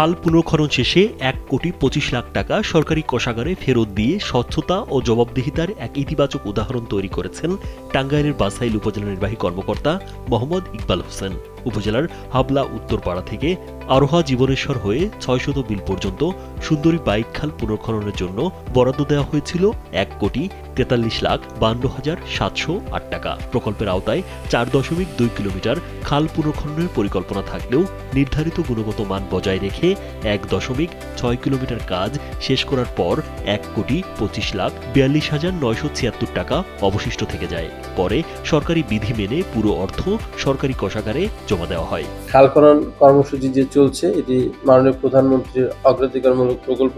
খাল পুনর্খনন শেষে ১,২৫,০০,০০০ টাকা সরকারি কোষাগারে ফেরত দিয়ে স্বচ্ছতা ও জবাবদিহিতার এক ইতিবাচক উদাহরণ তৈরি করেছেন টাঙ্গাইলের বাসাইল উপজেলা নির্বাহী কর্মকর্তা মোহাম্মদ ইকবাল হোসেন। উপজেলার হাবলা উত্তরপাড়া থেকে আরোহা জীবনেশ্বর হয়ে ৬০০ বিল পর্যন্ত সুন্দরী বাইক খাল পুনর্খননের জন্য বরাদ্দ দেওয়া হয়েছিল ১,৪২,৫২,৭০৮ টাকা। প্রকল্পের আওতায় ৪.২ কিলোমিটার খাল পুনর্খননের পরিকল্পনা থাকলেও নির্ধারিত গুণগত মান বজায় রেখে ১.৬ কিলোমিটার কাজ শেষ করার পর ১,২৫,৪২,৯৭৬ টাকা অবশিষ্ট থেকে যায়। পরে সরকারি বিধি মেনে পুরো অর্থ সরকারি কোষাগারে জমা দেওয়া হয়। খাল খনন কর্মসূচি যে চলছে এটি মাননীয় প্রধানমন্ত্রীর অগ্রাধিকারমূলক প্রকল্প।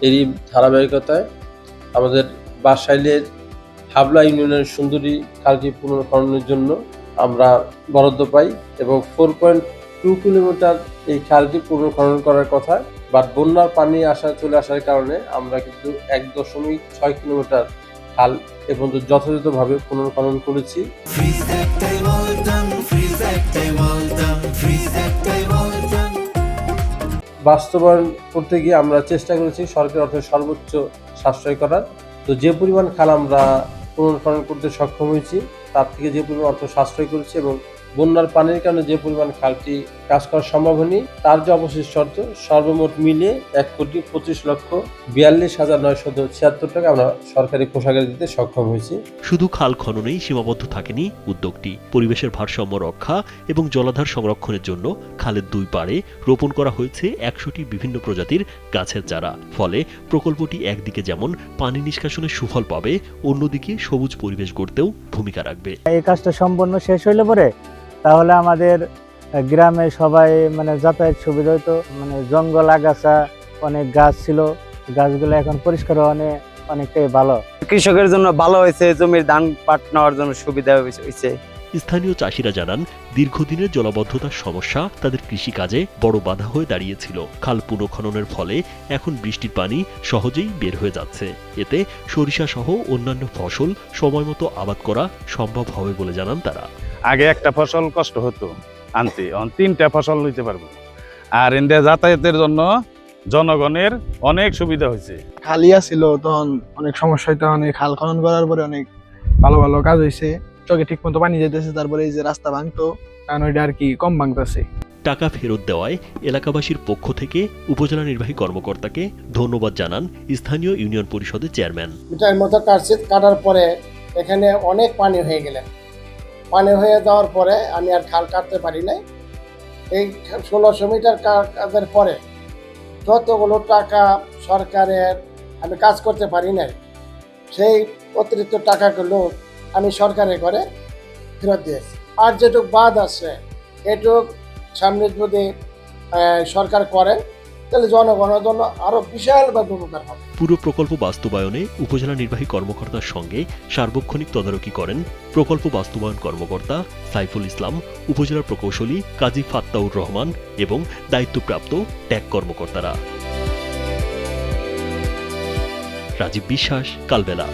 এরই ধারাবাহিকতায় আমাদের বাসাইলের হাবলা ইউনিয়নের সুন্দরী খালটি পুনর্খননের জন্য আমরা বরাদ্দ পাই এবং 4.2 কিলোমিটার এই খালটি পুনর্খনন করার কথা, বাট বন্যার পানি চলে আসার কারণে আমরা কিন্তু ১.৬ কিলোমিটার খাল এ পর্যন্ত যথাযথভাবে পুনর্খনন করেছি। বাস্তবায়ন করতে গিয়ে আমরা চেষ্টা করেছি সরকারি অর্থে সর্বোচ্চ সাশ্রয় করার। তো যে পরিমাণ খাল আমরা পুনর্খনন করতে সক্ষম হয়েছি তার থেকে যে পরিমাণ অর্থ সাশ্রয় করেছি এবং বন্যার পানির কারণে যে পরিমাণ খালটি কাজ করা সম্ভব হয়নি তার যে অবশিষ্ট অর্থ সর্বমোট মিলিয়ে ১,২৫,৪২,৯৭৬ টাকা আমরা সরকারি কোষাগারে দিতে সক্ষম হয়েছি। শুধু খাল খননেই সীমাবদ্ধ থাকেনি উদ্যোগটি। পরিবেশের ভারসাম্য রক্ষা এবং জলাধার সংরক্ষণের জন্য খালের দুই পাড়ে রোপণ করা হয়েছে ১০০টি বিভিন্ন প্রজাতির গাছের চারা। ফলে প্রকল্পটি একদিকে যেমন পানি নিষ্কাশনের সুফল পাবে, অন্যদিকে সবুজ পরিবেশ গড়তেও ভূমিকা রাখবে। এই কাজটা সম্পন্ন শেষ হইলে পরে তাহলে আমাদের গ্রামে সবাই যাতায়াত সুবিধা হতো। জঙ্গল আগাছা অনেক গাছ ছিল, গাছগুলো এখন পরিষ্কার অনেকটাই ভালো। কৃষকের জন্য ভালো হয়েছে, জমির ধান পাট নেওয়ার জন্য সুবিধা হয়েছে। স্থানীয় চাষিরা জানান, দীর্ঘদিনের জলাবদ্ধতার সমস্যা তাদের কৃষিকাজে বড় বাধা হয়ে দাঁড়িয়েছিল। খাল পুনর্খননের ফলে এখন বৃষ্টির পানি সহজেই বের হয়ে যাচ্ছে। এতে সরিষা সহ অন্যান্য ফসল সময়মতো আবাদ করা সম্ভব হবে বলে জানান তারা। আগে একটা ফসল কষ্ট হতো আনতে, 3টা ফসল নিতে পারবো। আর ইন্ডিয়া যাতায়াতের জন্য জনগণের অনেক সুবিধা হয়েছে। খালিয়া ছিল তখন অনেক সমস্যা হইতো, অনেক খাল খনন করার পরে অনেক ভালো ভালো কাজ হয়েছে। চোখে ঠিক মতো পানি যেতেছে, তারপরে এই যে রাস্তা ভাঙতো কারণ ওইটা আর কি কম ভাঙতেছে। টাকা ফেরত দেওয়ায় এলাকাবাসীর পক্ষ থেকে উপজেলা নির্বাহী কর্মকর্তাকে ধন্যবাদ জানান স্থানীয় ইউনিয়ন পরিষদের চেয়ারম্যান। মিটার মতো কাটার পরে এখানে অনেক পানি হয়ে গেলেন। পানি হয়ে যাওয়ার পরে আমি আর খাল কাটতে পারি নাই। এই ১৬০০ মিটার কাজের পরে যতগুলো টাকা সরকারের আমি কাজ করতে পারি নাই, সেই অতিরিক্ত টাকাগুলো আমি সরকারে করে ফেরত দিয়েছি। আর যেটুক বাদ আছে এটুক সামনে যদি সরকার করে তাহলে জনগণের জন্য আরো বিশালভাবে উপকার হবে। পুরো প্রকল্প বাস্তবায়নে উপজেলা নির্বাহী কর্মকর্তার সঙ্গে সার্বক্ষণিক তদারকি করেন প্রকল্প বাস্তবায়ন কর্মকর্তা সাইফুল ইসলাম, উপজেলার প্রকৌশলী কাজী ফাত্তাউর রহমান এবং দায়িত্বপ্রাপ্ত ট্যাগ কর্মকর্তারা। রাজীব বিশ্বাস, কালবেলা।